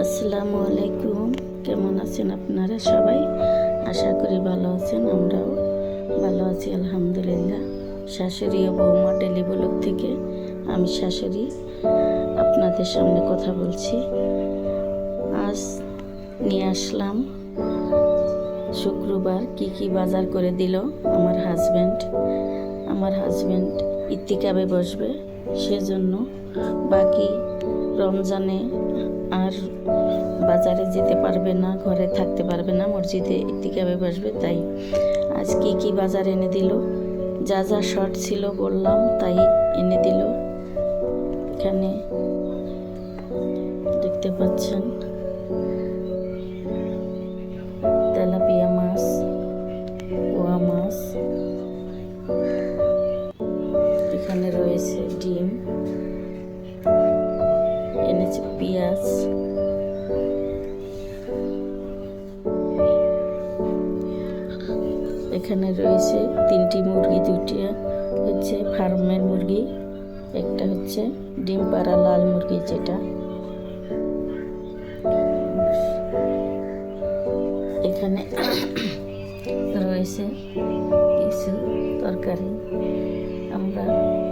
আসসালামু আলাইকুম। কেমন আছেন আপনারা সবাই? আশা করি ভালো আছেন। আমরাও ভালো আছি আলহামদুলিল্লাহ। শাশুড়ি ও বৌমা ডেলি ব্লগ থেকে আমি শাশুড়ি আপনাদের সামনে কথা বলছি। আজ নিয়ে আসলাম শুক্রবার কি বাজার করে দিল আমার হাজব্যান্ড ইত্তিকাবে বসবে, সেজন্য বাকি রমজানে আর বাজারে যেতে পারবে না, ঘরে থাকতে পারবে না, মসজিদে ইত্তিকাবে বসবে। তাই আজ কি বাজার এনে দিল, যা যা শর্ট ছিল বললাম তাই এনে দিল। এখানে দেখতে পাচ্ছেন তেলাপিয়া মাছ, পোয়া মাছ, এখানে রয়েছে ডিম, এনেছে পেঁয়াজ, এখানে রয়েছে 3টি মুরগি, 2টি হচ্ছে ফার্মের মুরগি, একটা হচ্ছে ডিম পাড়া লাল মুরগি যেটা। এখানে রয়েছে কিছু তরকারি, আমরা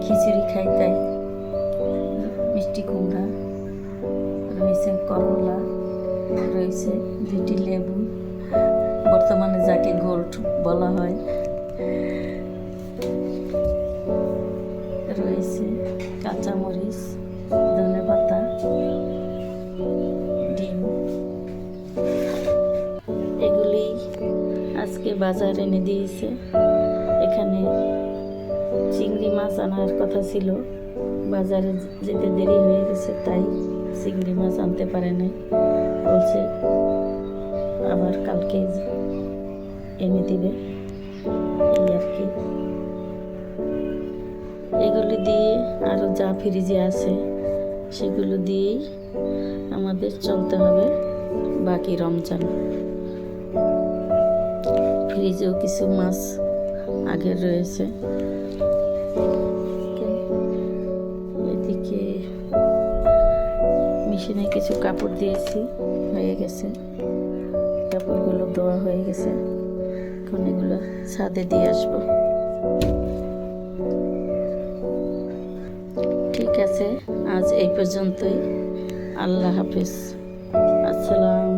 খিচুড়ি খাই তাই মিষ্টি কুমড়া রয়েছে, করলা রয়েছে, 2টি লেবু, বর্তমানে যাকে গোল্ড বলা হয়, রয়েছে কাঁচামরিচ, ধনেপাতা, ডিম। এগুলি আজকে বাজার এনে দিয়েছে। এখানে চিংড়ি মাছ আনার কথা ছিল, বাজারে যেতে দেরি হয়ে গেছে তাই চিংড়ি মাছ আনতে পারে নাই, বলছে আবার কালকে এনে দিবে, এই আর কি। এগুলি দিয়ে আরও যা ফ্রিজে আছে সেগুলো দিয়েই আমাদের চলতে হবে বাকি রমজান। ফ্রিজেও কিছু মাছ আগের রয়েছে। এদিকে মেশিনে কিছু কাপড় দিয়েছি, হয়ে গেছে, কাপড়গুলো ধোয়া হয়ে গেছে, এখন এগুলো ছাদে দিয়ে আসবো। ঠিক আছে, আজ এই পর্যন্তই। আল্লাহ হাফেজ, আসসালাম।